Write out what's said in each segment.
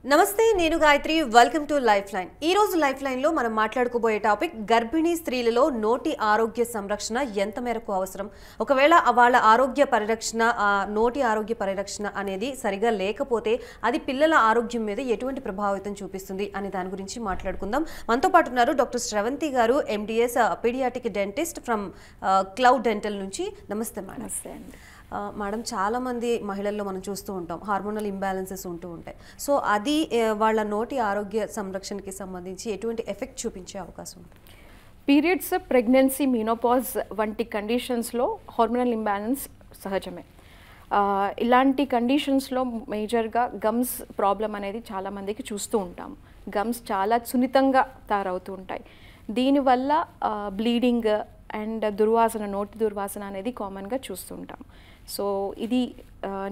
నమస్తే నేను Gayatri welcome to life line ఈ రోజు లైఫ్ లైన్ లో మనం మాట్లాడుకోబోయే టాపిక్ గర్భిణీ స్త్రీలలో నోటి ఆరోగ్య సంరక్షణ ఎంత మేరకు అవసరం ఒకవేళ వాళ్ళ ఆరోగ్య పరిరక్షణ నోటి ఆరోగ్య పరిరక్షణ అనేది సరిగా లేకపోతే అది పిల్లల ఆరోగ్యం మీద ఎటువంటి ప్రభావితం చూపిస్తుంది అనే దాని గురించి మాట్లాడుకుందాం మనతో పాటు ఉన్నారు డాక్టర్ శ్రవంతి గారు MDS paediatric dentist from Cloud Dental నుంచి నమస్తే మేడం నమస్తే అండి మేడం చాలామంది మహిళల్లో మనం చూస్తూ ఉంటాం హార్మోనల్ ఇంబ్యాలెన్సెస్ ఉంటూ ఉంటాయి సో అది వాళ్ళ నోటి ఆరోగ్య సంరక్షణకి సంబంధించి ఎటువంటి ఎఫెక్ట్ చూపించే అవకాశం ఉంటుంది పీరియడ్స్ ప్రెగ్నెన్సీ మీనోపాజ్ వంటి కండిషన్స్లో హార్మోనల్ ఇంబ్యాలెన్స్ సహజమే ఇలాంటి కండిషన్స్లో మేజర్గా గమ్స్ ప్రాబ్లం అనేది చాలామందికి చూస్తూ ఉంటాం గమ్స్ చాలా సున్నితంగా తయారవుతూ ఉంటాయి దీనివల్ల బ్లీడింగ్ అండ్ దుర్వాసన నోటి దుర్వాసన అనేది కామన్గా చూస్తుంటాం సో ఇది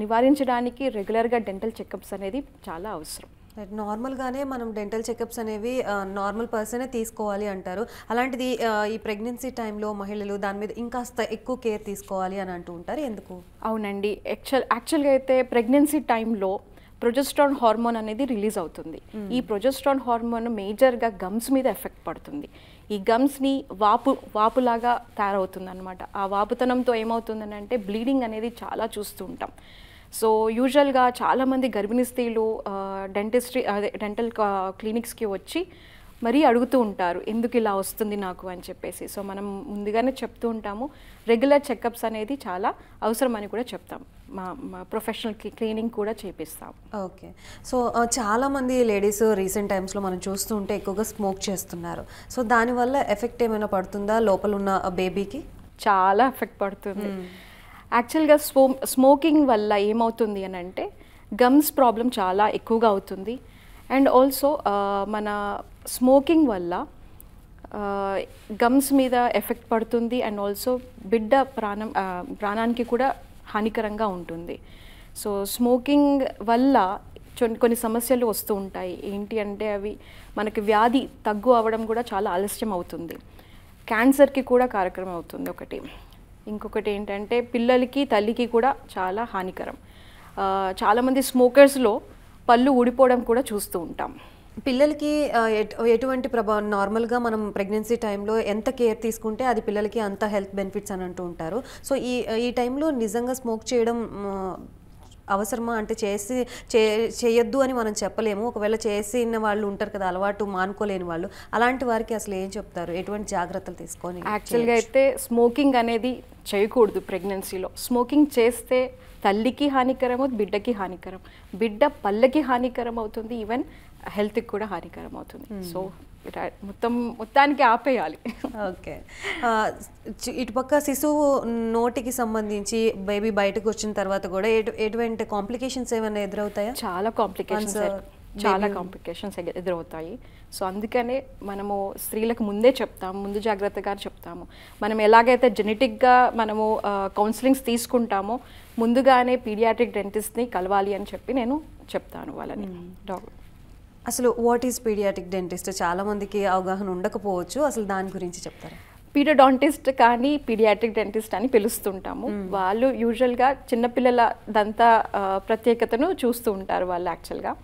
నివారించడానికి రెగ్యులర్గా డెంటల్ చెకప్స్ అనేది చాలా అవసరం నార్మల్గానే మనం డెంటల్ చెకప్స్ అనేవి నార్మల్ పర్సనే తీసుకోవాలి అంటారు అలాంటిది ఈ ప్రెగ్నెన్సీ టైంలో మహిళలు దాని మీద ఇంకాస్త ఎక్కువ కేర్ తీసుకోవాలి అని అంటూ ఉంటారు ఎందుకు అవునండి యాక్చువల్గా అయితే ప్రెగ్నెన్సీ టైంలో ప్రొజెస్ట్రాన్ హార్మోన్ అనేది రిలీజ్ అవుతుంది ఈ ప్రొజెస్ట్రాన్ హార్మోన్ మేజర్గా గమ్స్ మీద ఎఫెక్ట్ పడుతుంది ఈ గమ్స్ని వాపులాగా తయారవుతుంది అనమాట ఆ వాపుతనంతో ఏమవుతుందని అంటే బ్లీడింగ్ అనేది చాలా చూస్తూ ఉంటాం సో యూజువల్గా చాలామంది గర్భిణీ స్త్రీలు డెంటల్ క్లినిక్స్కి వచ్చి మరీ అడుగుతూ ఉంటారు ఎందుకు ఇలా వస్తుంది నాకు అని చెప్పేసి సో మనం ముందుగానే చెప్తూ ఉంటాము రెగ్యులర్ చెకప్స్ అనేది చాలా అవసరం అని కూడా చెప్తాం మా ప్రొఫెషనల్ క్లీనింగ్ కూడా చేపిస్తాం ఓకే సో చాలామంది లేడీస్ రీసెంట్ టైమ్స్లో మనం చూస్తూ ఉంటే ఎక్కువగా స్మోక్ చేస్తున్నారు సో దానివల్ల ఎఫెక్ట్ ఏమైనా పడుతుందా లోపల ఉన్న బేబీకి చాలా ఎఫెక్ట్ పడుతుంది యాక్చువల్గా స్మోకింగ్ వల్ల ఏమవుతుంది అని అంటే గమ్స్ ప్రాబ్లం చాలా ఎక్కువగా అవుతుంది అండ్ ఆల్సో మన స్మోకింగ్ వల్ల గమ్స్ మీద ఎఫెక్ట్ పడుతుంది అండ్ ఆల్సో బిడ్డ ప్రాణానికి కూడా హానికరంగా ఉంటుంది సో స్మోకింగ్ వల్ల కొన్ని సమస్యలు వస్తూ ఉంటాయి ఏంటి అంటే అవి మనకి వ్యాధి తగ్గు అవ్వడం కూడా చాలా ఆలస్యం అవుతుంది క్యాన్సర్కి కూడా కారకరం అవుతుంది ఒకటి ఇంకొకటి ఏంటంటే పిల్లలకి తల్లికి కూడా చాలా హానికరం చాలామంది స్మోకర్స్లో పళ్ళు ఊడిపోవడం కూడా చూస్తూ ఉంటాం పిల్లలకి ఎటువంటి ప్రభావం నార్మల్గా మనం ప్రెగ్నెన్సీ టైంలో ఎంత కేర్ తీసుకుంటే అది పిల్లలకి అంత హెల్త్ బెనిఫిట్స్ అని అంటూ ఉంటారు సో ఈ టైంలో నిజంగా స్మోక్ చేయడం అవసరమా అంటే చేయొద్దు అని మనం చెప్పలేము ఒకవేళ చేసిన వాళ్ళు ఉంటారు కదా అలవాటు మానుకోలేని వాళ్ళు అలాంటి వారికి అసలు ఏం చెప్తారు ఎటువంటి జాగ్రత్తలు తీసుకొని యాక్చువల్గా అయితే స్మోకింగ్ అనేది చేయకూడదు ప్రెగ్నెన్సీలో స్మోకింగ్ చేస్తే తల్లికి హానికరం బిడ్డకి హానికరం బిడ్డ పళ్ళకి హానికరం అవుతుంది ఈవెన్ హెల్త్కి కూడా హానికరం అవుతుంది సో మొత్తానికి ఆపేయాలి ఓకే ఇటుపక్క శిశువు నోటికి సంబంధించి బేబీ బయటకు వచ్చిన తర్వాత కూడా ఎటువంటి కాంప్లికేషన్స్ ఏమైనా ఎదురవుతాయా చాలా కాంప్లికేషన్స్ ఎదురవుతాయి సో అందుకనే మనము స్త్రీలకు ముందు జాగ్రత్తగా చెప్తాము మనం ఎలాగైతే జెనెటిక్గా మనము కౌన్సిలింగ్స్ తీసుకుంటామో ముందుగానే పీడియాట్రిక్ డెంటిస్ట్ని కలవాలి అని చెప్పి నేను చెప్తాను వాళ్ళని డాక్టర్ అసలు వాట్ ఈస్ పీడియాట్రిక్ డెంటిస్ట్ చాలా మందికి అవగాహన ఉండకపోవచ్చు అసలు దాని గురించి చెప్తారా పీడియోడాంటిస్ట్ కానీ పీడియాట్రిక్ డెంటిస్ట్ అని పిలుస్తుంటాము వాళ్ళు యూజువల్గా చిన్నపిల్లల దంత ప్రత్యేకతను చూస్తూ ఉంటారు వాళ్ళు యాక్చువల్గా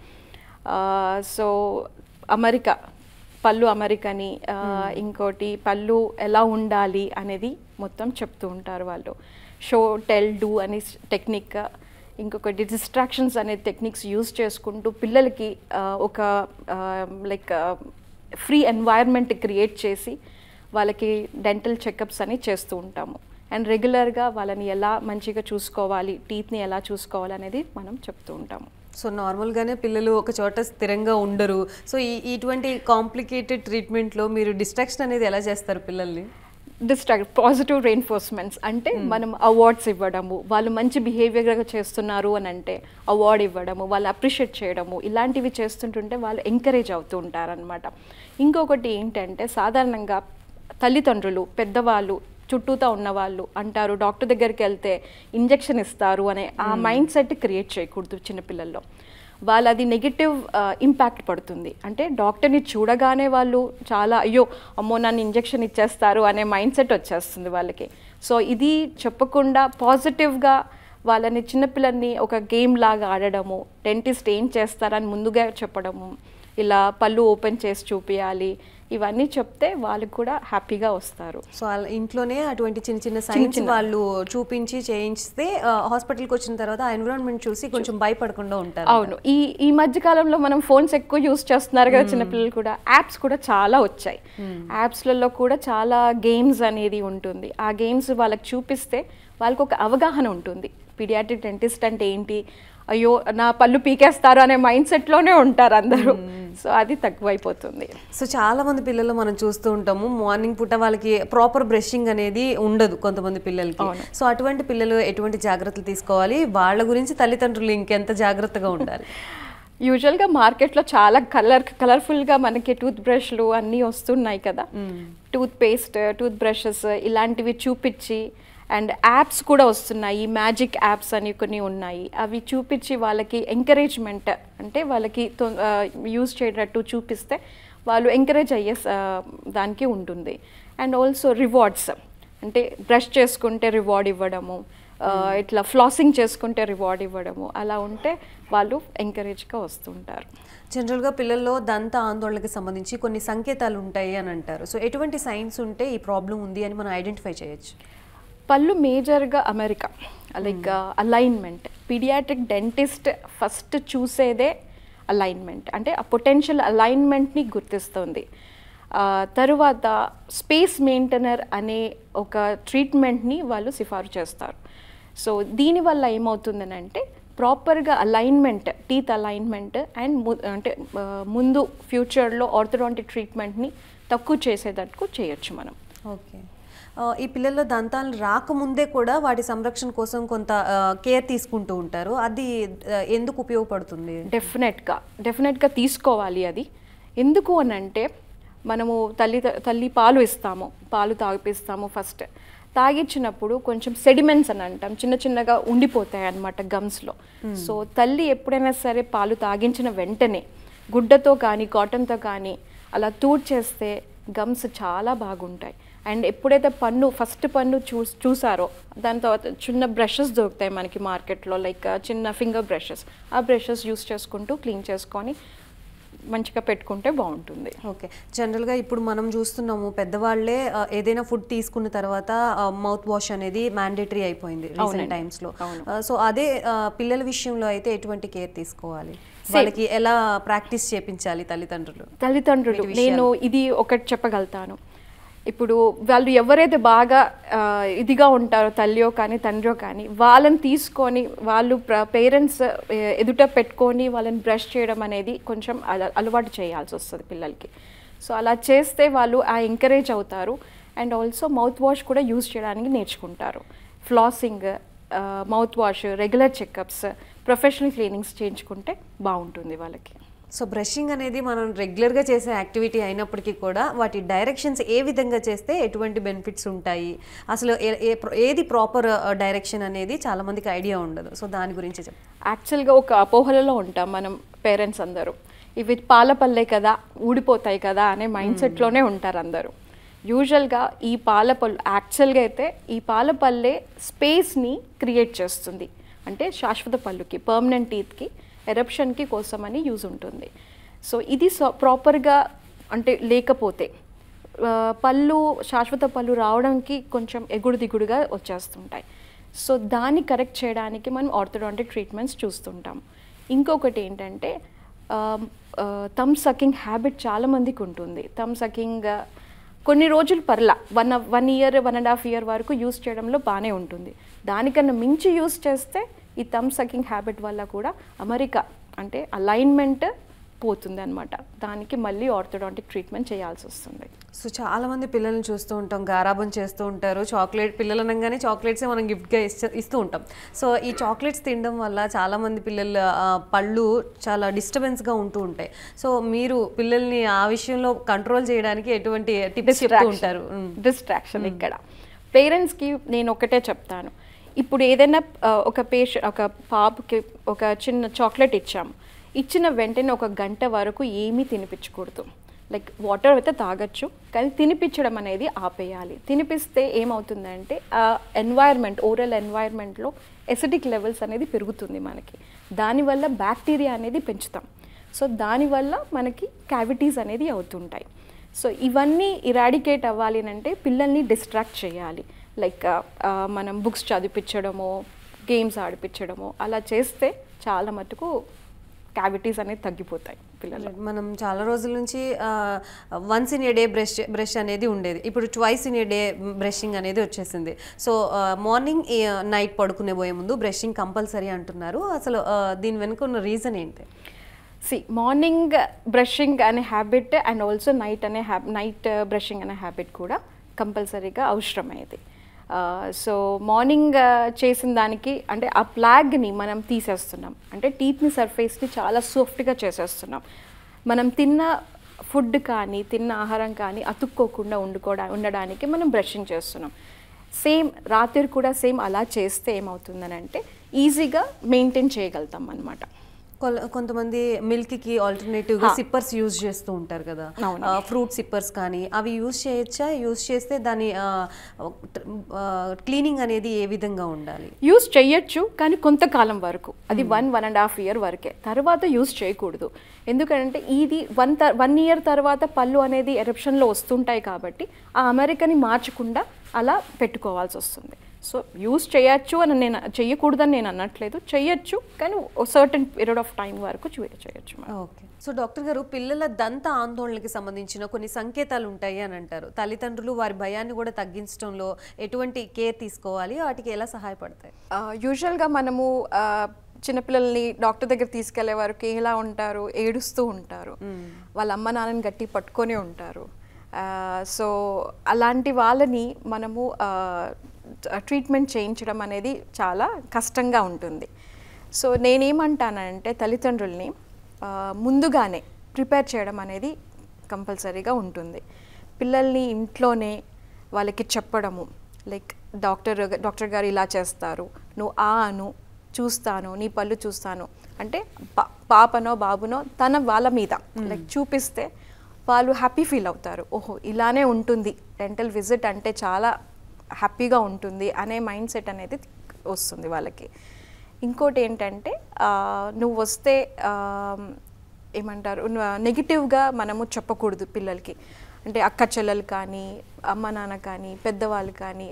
సో పళ్ళు అమరికని ఇంకోటి పళ్ళు ఎలా ఉండాలి అనేది మొత్తం చెప్తూ ఉంటారు వాళ్ళు షో టెల్ డూ అని టెక్నిక్ ఇంకొకటి డిస్ట్రాక్షన్స్ అనే టెక్నిక్స్ యూజ్ చేసుకుంటూ పిల్లలకి ఒక లైక్ ఫ్రీ ఎన్వైర్న్మెంట్ క్రియేట్ చేసి వాళ్ళకి డెంటల్ చెకప్స్ అని చేస్తూ ఉంటాము అండ్ రెగ్యులర్గా వాళ్ళని ఎలా మంచిగా చూసుకోవాలి టీత్ని ఎలా చూసుకోవాలి అనేది మనం చెప్తూ ఉంటాము సో నార్మల్గానే పిల్లలు ఒక చోట స్థిరంగా ఉండరు సో ఇటువంటి కాంప్లికేటెడ్ ట్రీట్మెంట్లో మీరు డిస్ట్రాక్షన్ అనేది ఎలా చేస్తారు పిల్లల్ని పాజిటివ్ రెయిన్ఫోర్స్మెంట్స్ అంటే మనం అవార్డ్స్ ఇవ్వడము వాళ్ళు మంచి బిహేవియర్గా చేస్తున్నారు అని అంటే అవార్డ్ ఇవ్వడము వాళ్ళు అప్రిషియేట్ చేయడము ఇలాంటివి చేస్తుంటుంటే వాళ్ళు ఎంకరేజ్ అవుతూ ఉంటారనమాట ఇంకొకటి ఏంటంటే సాధారణంగా తల్లిదండ్రులు పెద్దవాళ్ళు చుట్టూతా ఉన్నవాళ్ళు అంటారు డాక్టర్ దగ్గరికి వెళ్తే ఇంజెక్షన్ ఇస్తారు అనే ఆ మైండ్ సెట్ క్రియేట్ చేయకూడదు చిన్నపిల్లల్లో వాళ్ళది నెగిటివ్ ఇంపాక్ట్ పడుతుంది అంటే డాక్టర్ని చూడగానే వాళ్ళు చాలా అయ్యో అమ్మో నన్ను ఇంజెక్షన్ ఇచ్చేస్తారు అనే మైండ్ సెట్ వచ్చేస్తుంది వాళ్ళకి సో ఇది చెప్పకుండా పాజిటివ్గా వాళ్ళని చిన్నపిల్లల్ని ఒక గేమ్ లాగా ఆడడము, డెంటిస్ట్ ఏం చేస్తారని ముందుగా చెప్పడము, ఇలా పళ్ళు ఓపెన్ చేసి చూపించాలి, ఇవన్నీ చెప్తే వాళ్ళు కూడా హ్యాపీగా వస్తారు. సో ఇంట్లోనే అటువంటి చిన్న చిన్న సైన్స్ వాళ్ళు చూపించి చేయిస్తే హాస్పిటల్కి వచ్చిన తర్వాత ఆ ఎన్విరాన్మెంట్ చూసి కొంచెం భయపడకుండా ఉంటారు. అవును, ఈ మధ్య కాలంలో మనం ఫోన్స్ ఎక్కువ యూస్ చేస్తున్నారు కదా చిన్నపిల్లలు కూడా. యాప్స్ కూడా చాలా వచ్చాయి. యాప్స్లలో కూడా చాలా గేమ్స్ అనేది ఉంటుంది. ఆ గేమ్స్ వాళ్ళకి చూపిస్తే వాళ్ళకి ఒక అవగాహన ఉంటుంది. పీడియాట్రిక్ డెంటిస్ట్ అంటే ఏంటి, అయ్యో నా పళ్ళు పీకేస్తారు అనే మైండ్ సెట్లోనే ఉంటారు అందరూ. సో అది తక్కువైపోతుంది. సో చాలా మంది పిల్లలు మనం చూస్తూ ఉంటాము, మార్నింగ్ పూట వాళ్ళకి ప్రాపర్ బ్రషింగ్ అనేది ఉండదు కొంతమంది పిల్లలకి. సో అటువంటి పిల్లలు ఎటువంటి జాగ్రత్తలు తీసుకోవాలి, వాళ్ళ గురించి తల్లిదండ్రులు ఇంకెంత జాగ్రత్తగా ఉండాలి? యూజువల్గా మార్కెట్లో చాలా కలర్ఫుల్గా మనకి టూత్ బ్రష్లు అన్నీ వస్తున్నాయి కదా, టూత్ పేస్ట్, టూత్ బ్రషెస్ ఇలాంటివి చూపించి, అండ్ యాప్స్ కూడా వస్తున్నాయి, మ్యాజిక్ యాప్స్ అని కొన్ని ఉన్నాయి. అవి చూపించి వాళ్ళకి ఎంకరేజ్మెంట్, అంటే వాళ్ళకి యూజ్ చేయటట్టు చూపిస్తే వాళ్ళు ఎంకరేజ్ అయ్యే దానికి ఉంటుంది. అండ్ ఆల్సో రివార్డ్స్, అంటే బ్రష్ చేసుకుంటే రివార్డ్ ఇవ్వడము, ఇట్లా ఫ్లాసింగ్ చేసుకుంటే రివార్డ్ ఇవ్వడము, అలా ఉంటే వాళ్ళు ఎంకరేజ్గా వస్తుంటారు. జనరల్గా పిల్లల్లో దంత ఆందోళనకి సంబంధించి కొన్ని సంకేతాలు ఉంటాయి అని అంటారు. సో ఎటువంటి సైన్స్ ఉంటే ఈ ప్రాబ్లం ఉంది అని మనం ఐడెంటిఫై చేయొచ్చు? పళ్ళు మేజర్గా అమెరికా, like alignment. Paediatric dentist first చూసేదే అలైన్మెంట్, అంటే ఆ పొటెన్షియల్ అలైన్మెంట్ని గుర్తిస్తుంది. తరువాత స్పేస్ మెయింటెనర్ అనే ఒక ట్రీట్మెంట్ని వాళ్ళు సిఫారు చేస్తారు. సో దీనివల్ల ఏమవుతుందని అంటే ప్రాపర్గా అలైన్మెంట్, టీత్ అలైన్మెంట్ అండ్ అంటే ముందు ఫ్యూచర్లో ఆర్థోడాంటిక్ ట్రీట్మెంట్ని తక్కువ చేసేటట్టు చేయొచ్చు మనం. ఓకే, ఈ పిల్లల్లో దంతాలు రాకముందే కూడా వాటి సంరక్షణ కోసం కొంత కేర్ తీసుకుంటూ ఉంటారు. అది ఎందుకు ఉపయోగపడుతుంది? డెఫినెట్గా తీసుకోవాలి. అది ఎందుకు అని అంటే మనము తల్లి పాలు ఇస్తాము, పాలు తాగిపిస్తాము. ఫస్ట్ తాగించినప్పుడు కొంచెం సెడిమెంట్స్ అని అంటాం, చిన్న చిన్నగా ఉండిపోతాయి అన్నమాట గమ్స్లో. సో తల్లి ఎప్పుడైనా సరే పాలు తాగించిన వెంటనే గుడ్డతో కానీ కాటన్తో కానీ అలా తూడ్చేస్తే గమ్స్ చాలా బాగుంటాయి. అండ్ ఎప్పుడైతే ఫస్ట్ పన్ను చూసారో దాని తర్వాత చిన్న బ్రషెస్ దొరుకుతాయి మనకి మార్కెట్లో, లైక్ చిన్న ఫింగర్ బ్రషెస్. ఆ బ్రషెస్ యూస్ చేసుకుంటూ క్లీన్ చేసుకొని మంచిగా పెట్టుకుంటే బాగుంటుంది. ఓకే, జనరల్గా ఇప్పుడు మనం చూస్తున్నాము పెద్దవాళ్ళే ఏదైనా ఫుడ్ తీసుకున్న తర్వాత మౌత్ వాష్ అనేది మ్యాండేటరీ అయిపోయింది రీసెంట్ టైమ్స్లో. సో అదే పిల్లల విషయంలో అయితే ఎటువంటి కేర్ తీసుకోవాలి, వాళ్ళకి ఎలా ప్రాక్టీస్ చేయించాలి తల్లిదండ్రులు? నేను ఇది ఒకటి చెప్పగలుగుతాను. ఇప్పుడు వాళ్ళు ఎవరైతే బాగా ఇదిగా ఉంటారో, తల్లియో కానీ తండ్రియో కానీ, వాళ్ళని తీసుకొని వాళ్ళు పేరెంట్స్ ఎదుట పెట్టుకొని వాళ్ళని బ్రష్ చేయడం అనేది కొంచెం అలవాటు చేయాల్సి వస్తుంది పిల్లలకి. సో అలా చేస్తే వాళ్ళు ఎంకరేజ్ అవుతారు. అండ్ ఆల్సో మౌత్ వాష్ కూడా యూజ్ చేయడానికి నేర్చుకుంటారు. Flossing, mouth wash, regular checkups, professional cleanings చేయించుకుంటే బాగుంటుంది వాళ్ళకి. సో బ్రషింగ్ అనేది మనం రెగ్యులర్గా చేసే యాక్టివిటీ అయినప్పటికీ కూడా వాటి డైరెక్షన్స్ ఏ విధంగా చేస్తే ఎటువంటి బెనిఫిట్స్ ఉంటాయి, అసలు ఏది ప్రాపర్ డైరెక్షన్ అనేది చాలామందికి ఐడియా ఉండదు. సో దాని గురించి యాక్చువల్గా ఒక అపోహలలో ఉంటాం మనం పేరెంట్స్ అందరూ, ఇవి పాల పళ్ళే కదా ఊడిపోతాయి కదా అనే మైండ్ సెట్లోనే ఉంటారు అందరూ. యూజువల్గా ఈ పాలపళ్ళు యాక్చువల్గా అయితే ఈ పాలపల్లే స్పేస్ని క్రియేట్ చేస్తుంది, అంటే శాశ్వత పళ్ళుకి, పర్మనెంట్ టీత్కి, ఎరప్షన్కి కోసమని యూజ్ ఉంటుంది. సో ఇది ప్రాపర్గా అంటే లేకపోతే శాశ్వత పళ్ళు రావడానికి కొంచెం ఎగుడు దిగుడుగా వచ్చేస్తుంటాయి. సో దాన్ని కరెక్ట్ చేయడానికి మనం ఆర్థోడాంటిక్ ట్రీట్మెంట్స్ చూస్తుంటాం. ఇంకొకటి ఏంటంటే థమ్ సకింగ్ హ్యాబిట్ చాలామందికి ఉంటుంది. థమ్ సకింగ్ కొన్ని రోజులు పర్లా 1 ఇయర్ 1.5 ఇయర్ వరకు యూస్ చేయడంలో బాగానే ఉంటుంది. దానికన్నా మించి యూస్ చేస్తే ఈ థమ్ సకింగ్ హ్యాబిట్ వల్ల కూడా అమెరికా అంటే అలైన్మెంట్ పోతుంది అనమాట. దానికి మళ్ళీ ఆర్థోడాంటిక్ ట్రీట్మెంట్ చేయాల్సి వస్తుంది. సో చాలామంది పిల్లల్ని చూస్తూ ఉంటాం, గారాబం చేస్తూ ఉంటారు. పిల్లలు అనగానే చాక్లెట్సే మనం గిఫ్ట్గా ఇస్తూ ఉంటాం. సో ఈ చాక్లెట్స్ తినడం వల్ల చాలామంది పిల్లల పళ్ళు చాలా డిస్టర్బెన్స్గా ఉంటూ ఉంటాయి. సో మీరు పిల్లల్ని ఆ విషయంలో కంట్రోల్ చేయడానికి ఎటువంటి టిప్స్ చెప్తూ ఉంటారు? డిస్ట్రాక్షన్ ఇక్కడ పేరెంట్స్కి నేను ఒకటే చెప్తాను. ఇప్పుడు ఏదైనా ఒక పాపకి ఒక చిన్న చాక్లెట్ ఇచ్చాము, ఇచ్చిన వెంటనే 1 గంట వరకు ఏమీ తినిపించకూడదు. లైక్ వాటర్ అయితే తాగొచ్చు, కానీ తినిపించడం అనేది ఆపేయాలి. తినిపిస్తే ఏమవుతుందంటే ఆ ఎన్వైర్న్మెంట్, ఓరల్ ఎన్వైర్న్మెంట్లో ఎసిడిక్ లెవెల్స్ అనేది పెరుగుతుంది మనకి. దానివల్ల బ్యాక్టీరియా అనేది పెంచుతాం. సో దానివల్ల మనకి క్యావిటీస్ అనేది అవుతుంటాయి. సో ఇవన్నీ ఇరాడికేట్ అవ్వాలి అంటే పిల్లల్ని డిస్ట్రాక్ట్ చేయాలి. లైక్ మనం బుక్స్ చదివించడమో, గేమ్స్ ఆడిపించడమో అలా చేస్తే చాలా మటుకు క్యావిటీస్ అనేది తగ్గిపోతాయి పిల్లలు. మనం చాలా రోజుల నుంచి once in a day brush అనేది ఉండేది, ఇప్పుడు twice in a day brushing అనేది వచ్చేసింది. సో మార్నింగ్ నైట్ పడుకునే పోయే ముందు బ్రషింగ్ కంపల్సరీ అంటున్నారు. అసలు దీని వెనుక ఉన్న రీజన్ ఏంటి? మార్నింగ్ బ్రషింగ్ అనే habit and also night brushing అనే హ్యాబిట్ కూడా కంపల్సరీగా అవసరమైంది. సో మార్నింగ్ చేసిన దానికి అంటే ఆ ప్లాగ్ని మనం తీసేస్తున్నాం, అంటే టీత్ని సర్ఫేస్ని చాలా సాఫ్ట్గా చేసేస్తున్నాం. మనం తిన్న ఫుడ్ కానీ తిన్న ఆహారం కానీ అతుక్కోకుండా ఉండడానికి మనం బ్రషింగ్ చేస్తున్నాం. సేమ్ రాత్రి కూడా సేమ్ అలా చేస్తే ఏమవుతుందని అంటే ఈజీగా మెయింటైన్ చేయగలుగుతాం అన్నమాట. కొంతమంది మిల్క్కి ఆల్టర్నేటివ్గా సిప్పర్స్ యూజ్ చేస్తూ ఉంటారు కదా, ఫ్రూట్ సిప్పర్స్ కానీ, అవి యూజ్ చేయొచ్చా? యూజ్ చేస్తే దాని క్లీనింగ్ అనేది ఏ విధంగా ఉండాలి? యూజ్ చేయొచ్చు, కానీ కొంతకాలం వరకు, అది 1.5 year వరకే. తర్వాత యూజ్ చేయకూడదు. ఎందుకంటే ఇది 1 year తర్వాత పళ్ళు అనేది ఎరప్షన్లో వస్తుంటాయి కాబట్టి ఆ అమెరికాని మార్చకుండా అలా పెట్టుకోవాల్సి వస్తుంది. సో యూజ్ చేయొచ్చు అని నేను చెయ్యకూడదని నేను అనట్లేదు, చెయ్యొచ్చు, కానీ సర్టన్ పీరియడ్ ఆఫ్ టైం వరకు చేయొచ్చు. ఓకే. సో డాక్టర్ గారు, పిల్లల దంత ఆందోళనకి సంబంధించిన కొన్ని సంకేతాలు ఉంటాయి అని అంటారు. తల్లిదండ్రులు వారి భయాన్ని కూడా తగ్గించడంలో ఎటువంటి కేర్ తీసుకోవాలి, వాటికి ఎలా సహాయపడతాయి? యూజువల్గా మనము చిన్నపిల్లల్ని డాక్టర్ దగ్గర తీసుకెళ్లే వారికి ఎలా ఉంటారు, ఏడుస్తూ ఉంటారు, వాళ్ళ అమ్మ నాన్నని గట్టి పట్టుకొని ఉంటారు. సో అలాంటి వాళ్ళని మనము ట్రీట్మెంట్ చేయించడం అనేది చాలా కష్టంగా ఉంటుంది. సో నేనేమంటానంటే తల్లిదండ్రుల్ని ముందుగానే ప్రిపేర్ చేయడం అనేది కంపల్సరీగా ఉంటుంది. పిల్లల్ని ఇంట్లోనే వాళ్ళకి చెప్పడము, లైక్ డాక్టర్ గారు ఇలా చేస్తారు, నువ్వు అను చూస్తాను, నీ పళ్ళు చూస్తాను అంటే పాపనో బాబునో వాళ్ళ మీద లైక్ చూపిస్తే వాళ్ళు హ్యాపీ ఫీల్ అవుతారు. ఓహో ఇలానే ఉంటుంది, డెంటల్ విజిట్ అంటే చాలా హ్యాపీగా ఉంటుంది అనే మైండ్ సెట్ అనేది వస్తుంది వాళ్ళకి. ఇంకోటి ఏంటంటే నువ్వు వస్తే ఏమంటారు, నెగిటివ్గా మనము చెప్పకూడదు పిల్లలకి. అంటే అక్క చెల్లెలు కానీ, అమ్మ నాన్న కానీ, పెద్దవాళ్ళు కానీ,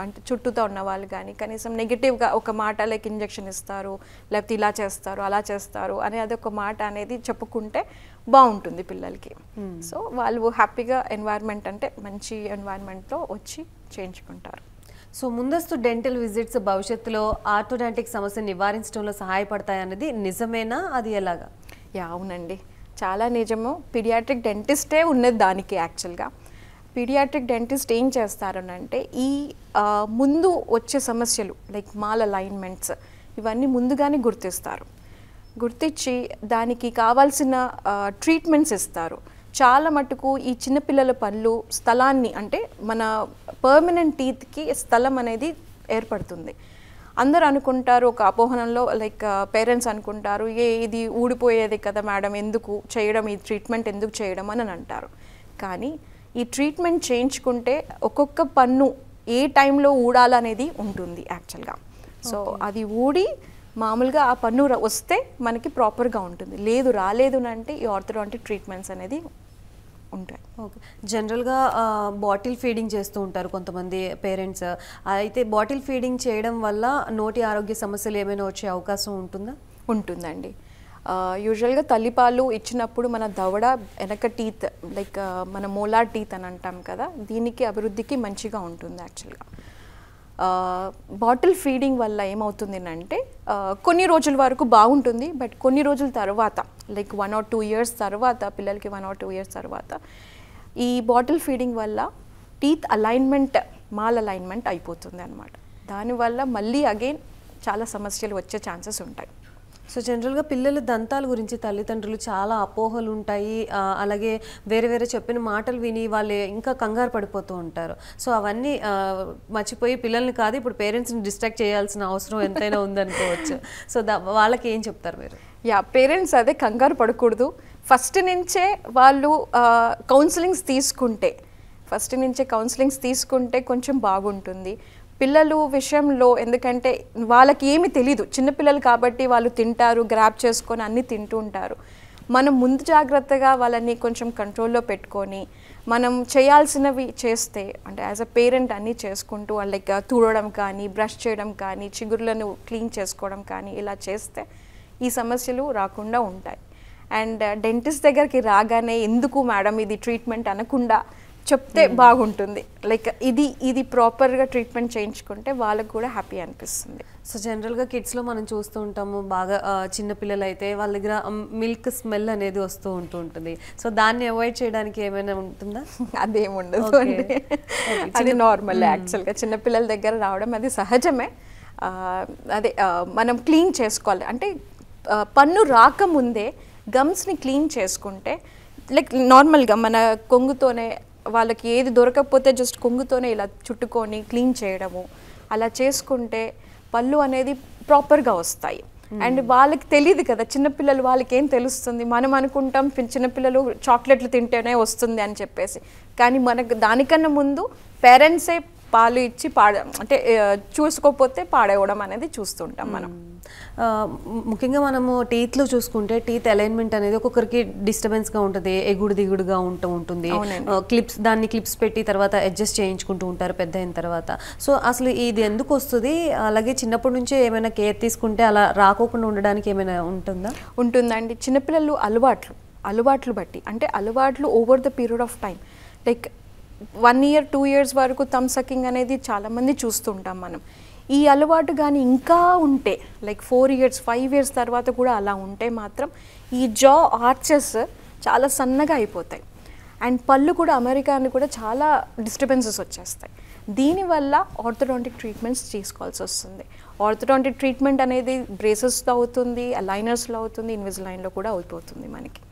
అంటే చుట్టూతో ఉన్న వాళ్ళు కానీ కనీసం నెగిటివ్గా ఒక మాట లైక్ ఇంజెక్షన్ ఇస్తారు, లేకపోతే ఇలా చేస్తారు, అలా చేస్తారు అని అదొక మాట అనేది చెప్పుకుంటే బాగుంటుంది పిల్లలకి. సో వాళ్ళు హ్యాపీగా ఎన్వైర్న్మెంట్ అంటే మంచి ఎన్వైర్న్మెంట్లో వచ్చి చేయించుకుంటారు. సో ముందస్తు డెంటల్ విజిట్స్ భవిష్యత్తులో ఆర్థోడాంటిక్ సమస్యను నివారించడంలో సహాయపడతాయి అన్నది నిజమేనా? అది ఎలాగా? అవునండి, చాలా నిజము. పీడియాట్రిక్ డెంటిస్టే ఉన్నది దానికి. యాక్చువల్గా పీడియాట్రిక్ డెంటిస్ట్ ఏం చేస్తారనంటే ఈ ముందు వచ్చే సమస్యలు లైక్ మాల్ అలైన్మెంట్స్ ఇవన్నీ ముందుగానే గుర్తించి దానికి కావాల్సిన ట్రీట్మెంట్స్ ఇస్తారు. చాలా మటుకు ఈ చిన్నపిల్లల పళ్ళు స్థలాన్ని అంటే మన పర్మనెంట్ టీత్కి స్థలం అనేది ఏర్పడుతుంది. అందరూ అనుకుంటారు ఒక అపోహనంలో, లైక్ పేరెంట్స్ అనుకుంటారు ఇది ఊడిపోయేది కదా మేడం, ఎందుకు చేయడం, ఈ ట్రీట్మెంట్ ఎందుకు చేయడం అని అంటారు. కానీ ఈ ట్రీట్మెంట్ చేయించుకుంటే ఒక్కొక్క పన్ను ఏ టైంలో ఊడాలనేది ఉంటుంది యాక్చువల్గా. సో అది ఊడి మామూలుగా ఆ పన్ను వస్తే మనకి ప్రాపర్గా ఉంటుంది, రాలేదు అంటే ఈ ఆర్థోడాంటిక్ ట్రీట్మెంట్స్ అనేది ఉంటాయి. ఓకే. జనరల్గా బాటిల్ ఫీడింగ్ చేస్తూ ఉంటారు కొంతమంది పేరెంట్స్. అయితే బాటిల్ ఫీడింగ్ చేయడం వల్ల నోటి ఆరోగ్య సమస్యలు ఏమైనా వచ్చే అవకాశం ఉంటుందా? ఉంటుందండి. యూజువల్గా తల్లిపాలు ఇచ్చినప్పుడు మన దవడ వెనక టీత్ లైక్ మన మోలార్ టీత్ అని అంటాం కదా, దీనికి అభివృద్ధికి మంచిగా ఉంటుంది యాక్చువల్గా. బాటిల్ ఫీడింగ్ వల్ల ఏమవుతుంది అంటే కొన్ని రోజుల వరకు బాగుంటుంది, బట్ కొన్ని రోజుల తర్వాత లైక్ 1 or 2 years తర్వాత పిల్లలకి 1 or 2 years తర్వాత ఈ బాటిల్ ఫీడింగ్ వల్ల టీత్ అలైన్మెంట్ మాల్ అలైన్మెంట్ అయిపోతుంది అన్నమాట. దానివల్ల మళ్ళీ అగైన్ చాలా సమస్యలు వచ్చే ఛాన్సెస్ ఉంటాయి. సో జనరల్గా పిల్లల దంతాల గురించి తల్లిదండ్రులు చాలా అపోహలు ఉంటాయి, అలాగే వేరే చెప్పిన మాటలు విని వాళ్ళు ఇంకా కంగారు పడిపోతూ ఉంటారు. సో అవన్నీ మర్చిపోయి పిల్లల్ని కాదు ఇప్పుడు పేరెంట్స్ని డిస్ట్రాక్ట్ చేయాల్సిన అవసరం ఎంతైనా ఉందనుకోవచ్చు. సో వాళ్ళకి ఏం చెప్తారు మీరు? పేరెంట్స్ అదే కంగారు పడకూడదు. ఫస్ట్ నుంచే వాళ్ళు కౌన్సిలింగ్స్ తీసుకుంటే కొంచెం బాగుంటుంది. పిల్లలు విషయంలో ఎందుకంటే వాళ్ళకి ఏమి తెలీదు, చిన్నపిల్లలు కాబట్టి వాళ్ళు తింటారు, గ్రాబ్ చేసుకొని అన్నీ తింటూ ఉంటారు. మనం ముందు జాగ్రత్తగా వాళ్ళని కొంచెం కంట్రోల్లో పెట్టుకొని మనం చేయాల్సినవి చేస్తే, అంటే యాజ్ అ పేరెంట్ అన్నీ చేసుకుంటూ వాళ్ళకి తుడవడం కానీ, బ్రష్ చేయడం కానీ, చిగుర్లను క్లీన్ చేసుకోవడం కానీ ఇలా చేస్తే ఈ సమస్యలు రాకుండా ఉంటాయి. అండ్ డెంటిస్ట్ దగ్గరికి రాగానే ఎందుకు మేడం ఇది ట్రీట్మెంట్ అనకుండా చెప్తే బాగుంటుంది. లైక్ ఇది ప్రాపర్గా ట్రీట్మెంట్ చేయించుకుంటే వాళ్ళకు కూడా హ్యాపీ అనిపిస్తుంది. సో జనరల్గా కిడ్స్లో మనం చూస్తూ ఉంటాము, బాగా చిన్నపిల్లలు అయితే వాళ్ళ దగ్గర మిల్క్ స్మెల్ అనేది వస్తూ ఉంటుంది. సో దాన్ని అవాయిడ్ చేయడానికి ఏమైనా ఉంటుందా? అదేముండదు అండి, అది నార్మల్. యాక్చువల్గా చిన్నపిల్లల దగ్గర రావడం అది సహజమే. అదే మనం క్లీన్ చేసుకోవాలి. అంటే పన్ను రాకముందే గమ్స్ని క్లీన్ చేసుకుంటే, లైక్ నార్మల్గా మన కొంగుతోనే వాళ్ళకి ఏది దొరకకపోతే జస్ట్ కొంగుతోనే ఇలా చుట్టుకొని క్లీన్ చేయడము అలా చేసుకుంటే పళ్ళు అనేది ప్రాపర్గా వస్తాయి. అండ్ వాళ్ళకి తెలియదు కదా, చిన్నపిల్లలు వాళ్ళకి ఏం తెలుస్తుంది, మనం అనుకుంటాం చిన్నపిల్లలు చాక్లెట్లు తింటేనే వస్తుంది అని చెప్పేసి, కానీ మనకు దానికన్నా ముందు పేరెంట్సే పాలు ఇచ్చి అంటే చూసుకోకపోతే పాడేయడం అనేది చూస్తుంటాం మనం. ముఖ్యంగా మనము టీత్లో చూసుకుంటే టీత్ అలైన్మెంట్ అనేది ఒక్కొక్కరికి డిస్టర్బెన్స్గా ఉంటుంది, ఎగుడు దిగుడుగా ఉంటుంది. క్లిప్స్ పెట్టి తర్వాత అడ్జస్ట్ చేయించుకుంటూ ఉంటారు పెద్ద అయిన తర్వాత. సో అసలు ఇది ఎందుకు వస్తుంది, అలాగే చిన్నప్పటి నుంచే ఏమైనా కేర్ తీసుకుంటే అలా రాకోకుండా ఉండడానికి ఏమైనా ఉంటుందండి. చిన్నపిల్లలు అలవాట్లు బట్టి, అంటే అలవాట్లు over the period of time, like 1 year 2 years వరకు థమ్ సకింగ్ అనేది చాలామంది చూస్తుంటాం మనం. ఈ అలవాటు కానీ ఇంకా ఉంటే, లైక్ 4 years 5 years తర్వాత కూడా అలా ఉంటే మాత్రం ఈ జా ఆర్చెస్ చాలా సన్నగా అయిపోతాయి. అండ్ పళ్ళు కూడా అమెరికాని కూడా చాలా డిస్టర్బెన్సెస్ వచ్చేస్తాయి. దీనివల్ల ఆర్థోడాంటిక్ ట్రీట్మెంట్స్ తీసుకోవాల్సి వస్తుంది. ఆర్థోడాంటిక్ ట్రీట్మెంట్ అనేది బ్రేసెస్లో అవుతుంది, అలైనర్స్లో అవుతుంది, ఇన్విజిలైన్లో కూడా అయిపోతుంది మనకి.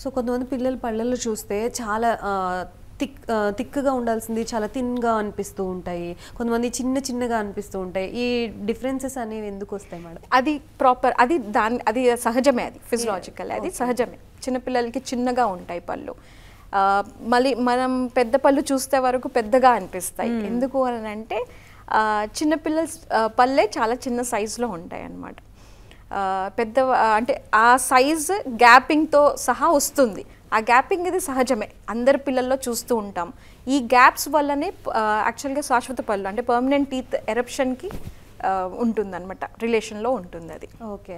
సో కొంతమంది పిల్లల పళ్ళల్లో చూస్తే చాలా థిక్గా ఉండాల్సింది చాలా థిన్గా అనిపిస్తూ ఉంటాయి, కొంతమంది చిన్నగా అనిపిస్తూ ఉంటాయి. ఈ డిఫరెన్సెస్ అనేవి ఎందుకు వస్తాయి మేడం? అది అది సహజమే, అది ఫిజియలాజికల్, అది సహజమే. చిన్నపిల్లలకి చిన్నగా ఉంటాయి పళ్ళు. మళ్ళీ మనం పెద్ద పళ్ళు చూస్తే వరకు పెద్దగా అనిపిస్తాయి. ఎందుకు అని అంటే చిన్నపిల్లల పళ్ళే చాలా చిన్న సైజులో ఉంటాయి అన్నమాట. పెద్ద అంటే ఆ సైజు గ్యాపింగ్తో సహా వస్తుంది. ఆ గ్యాపింగ్ ఇది సహజమే, అందరి పిల్లల్లో చూస్తూ ఉంటాం. ఈ గ్యాప్స్ వల్లనే యాక్చువల్గా శాశ్వత పళ్ళు అంటే పర్మనెంట్ టీత్ ఎరప్షన్కి ఉంటుందన్నమాట, రిలేషన్లో ఉంటుంది అది. ఓకే,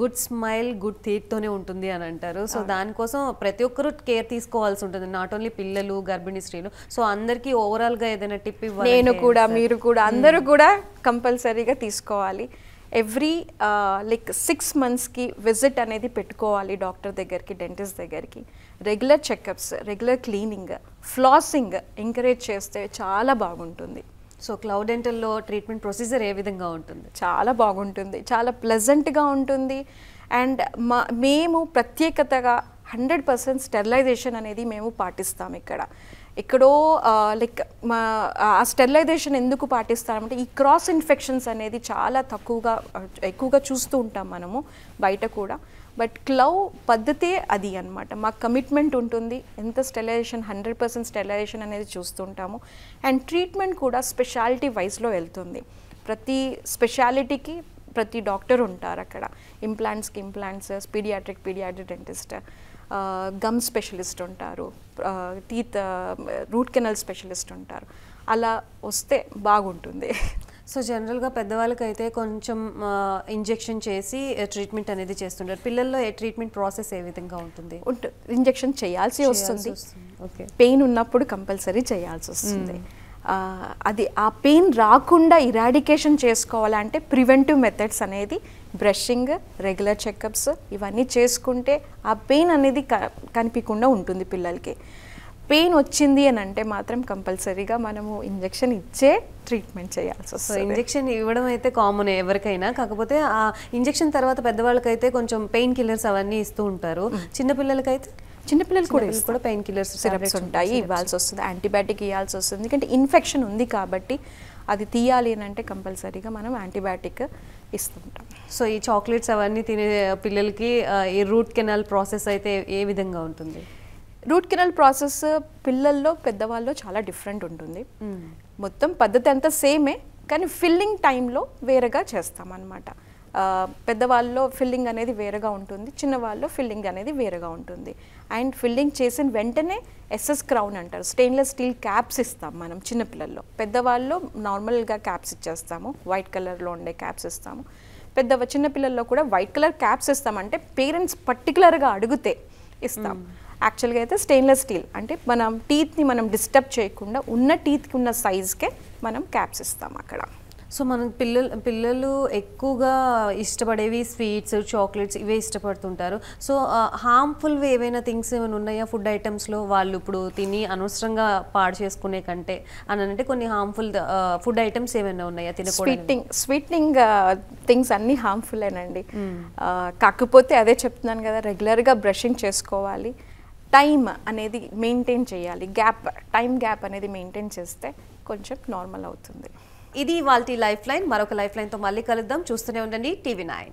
గుడ్ స్మైల్ గుడ్ టీత్తోనే ఉంటుంది అని అంటారు. సో దానికోసం ప్రతి ఒక్కరూ కేర్ తీసుకోవాల్సి ఉంటుంది, నాట్ ఓన్లీ పిల్లలు, గర్భిణీ స్త్రీలు. సో అందరికీ ఓవరాల్గా ఏదైనా టిప్ ఇవ్వాలి? నేను కూడా, మీరు కూడా, అందరూ కూడా కంపల్సరీగా తీసుకోవాలి. ఎవ్రీ లైక్ 6 monthsకి విజిట్ అనేది పెట్టుకోవాలి డాక్టర్ దగ్గరికి, డెంటిస్ట్ దగ్గరికి. Regular checkups, regular cleaning, flossing encourage చేస్తే చాలా బాగుంటుంది. సో క్లౌడ్ డెంటల్లో ట్రీట్మెంట్ ప్రొసీజర్ ఏ విధంగా ఉంటుంది? చాలా బాగుంటుంది, చాలా ప్లెజెంట్గా ఉంటుంది. అండ్ మేము ప్రత్యేకతగా 100% స్టెరిలైజేషన్ అనేది మేము పాటిస్తాం ఎక్కడో లైక్ ఆ స్టెరిలైజేషన్ ఎందుకు పాటిస్తామంటే ఈ క్రాస్ ఇన్ఫెక్షన్స్ అనేది చాలా ఎక్కువగా చూస్తూ ఉంటాం మనము బయట కూడా. బట్ క్లౌ పద్ధతే అది అన్నమాట, మాకు కమిట్మెంట్ ఉంటుంది. ఎంత స్టెరిలైజేషన్ 100% స్టెరిలైజేషన్ అనేది చూస్తుంటాము. అండ్ ట్రీట్మెంట్ కూడా స్పెషాలిటీ వైజ్లో వెళ్తుంది. ప్రతి స్పెషాలిటీకి ప్రతి డాక్టర్ ఉంటారు అక్కడ. ఇంప్లాంట్స్కి implants, paediatric dentist, gum specialist ఉంటారు, టీత్ రూట్ కెనాల్ స్పెషలిస్ట్ ఉంటారు. అలా వస్తే బాగుంటుంది. సో జనరల్గా పెద్దవాళ్ళకైతే కొంచెం ఇంజెక్షన్ చేసి ట్రీట్మెంట్ అనేది చేస్తుంటారు. పిల్లల్లో ట్రీట్మెంట్ ప్రాసెస్ ఏ విధంగా ఉంటుంది? ఇంజెక్షన్ చేయాల్సి వస్తుంది. పెయిన్ ఉన్నప్పుడు కంపల్సరీ చేయాల్సి వస్తుంది. అది ఆ పెయిన్ రాకుండా ఇరాడికేషన్ చేసుకోవాలంటే ప్రివెంటివ్ మెథడ్స్ అనేది బ్రషింగ్, రెగ్యులర్ చెకప్స్ ఇవన్నీ చేసుకుంటే ఆ పెయిన్ అనేది కనిపించకుండా ఉంటుంది పిల్లలకి. పెయిన్ వచ్చింది అని అంటే మాత్రం కంపల్సరీగా మనము ఇంజెక్షన్ ఇచ్చే ట్రీట్మెంట్ చేయాల్సి వస్తుంది. ఇంజెక్షన్ ఇవ్వడం అయితే కామన్ ఎవరికైనా, కాకపోతే ఆ ఇంజెక్షన్ తర్వాత పెద్దవాళ్ళకైతే కొంచెం పెయిన్ కిల్లర్స్ అవన్నీ ఇస్తూ ఉంటారు. చిన్నపిల్లలకు కూడా పెయిన్ కిల్లర్స్ సిరప్స్ ఉంటాయి, ఇవ్వాల్సి వస్తుంది. యాంటీబయాటిక్ ఇవ్వాల్సి వస్తుంది, ఎందుకంటే ఇన్ఫెక్షన్ ఉంది కాబట్టి అది తీయాలి అని అంటే కంపల్సరీగా మనం యాంటీబయాటిక్ ఇస్తుంటాం. సో ఈ చాక్లెట్స్ అవన్నీ తినే పిల్లలకి ఈ రూట్ కెనాల్ ప్రాసెస్ అయితే ఏ విధంగా ఉంటుంది? రూట్ కెనాల్ ప్రాసెస్ పిల్లల్లో పెద్దవాళ్ళు చాలా డిఫరెంట్ ఉంటుంది. మొత్తం పద్ధతి అంతా సేమే, కానీ ఫిల్లింగ్ టైంలో వేరేగా చేస్తామన్నమాట. పెద్దవాళ్ళలో ఫిల్లింగ్ అనేది వేరేగా ఉంటుంది, చిన్నవాళ్ళలో ఫిల్లింగ్ అనేది వేరేగా ఉంటుంది. అండ్ ఫిల్లింగ్ చేసిన వెంటనే ఎస్ఎస్ క్రౌన్ అంటారు, స్టెయిన్లెస్ స్టీల్ క్యాప్స్ ఇస్తాం మనం చిన్నపిల్లల్లో. పెద్దవాళ్ళలో నార్మల్గా క్యాప్స్ ఇచ్చేస్తాము, వైట్ కలర్లో ఉండే క్యాప్స్ ఇస్తాము. చిన్నపిల్లల్లో కూడా వైట్ కలర్ క్యాప్స్ ఇస్తామంటే పేరెంట్స్ పర్టికులర్గా అడిగితే ఇస్తాం. యాక్చువల్గా అయితే స్టెయిన్లెస్ స్టీల్ అంటే మనం టీత్ని మనం డిస్టర్బ్ చేయకుండా ఉన్న టీత్కి ఉన్న సైజ్కే మనం క్యాప్స్ ఇస్తాం అక్కడ. సో మనం పిల్లలు ఎక్కువగా ఇష్టపడేవి స్వీట్స్, చాక్లెట్స్ ఇవే ఇష్టపడుతుంటారు. సో హార్మ్ఫుల్వి ఏవైనా థింగ్స్ ఏమైనా ఉన్నాయా ఫుడ్ ఐటమ్స్లో వాళ్ళు ఇప్పుడు తిని అనవసరంగా పాడు చేసుకునే కంటే అని అంటే కొన్ని హార్మ్ఫుల్ ఫుడ్ ఐటమ్స్ ఏమైనా ఉన్నాయా తినకూడదు? స్వీట్నింగ్ థింగ్స్ అన్నీ హార్మ్ఫుల్లేనండి. కాకపోతే అదే చెప్తున్నాను కదా, రెగ్యులర్గా బ్రషింగ్ చేసుకోవాలి, టైం అనేది మెయింటైన్ చేయాలి, టైం గ్యాప్ అనేది మెయింటైన్ చేస్తే కొంచెం నార్మల్ అవుతుంది. ఇది వాళ్ళ లైఫ్ లైన్. మరొక లైఫ్ లైన్తో మళ్ళీ కలుద్దాం. చూస్తూనే ఉండండి TV9.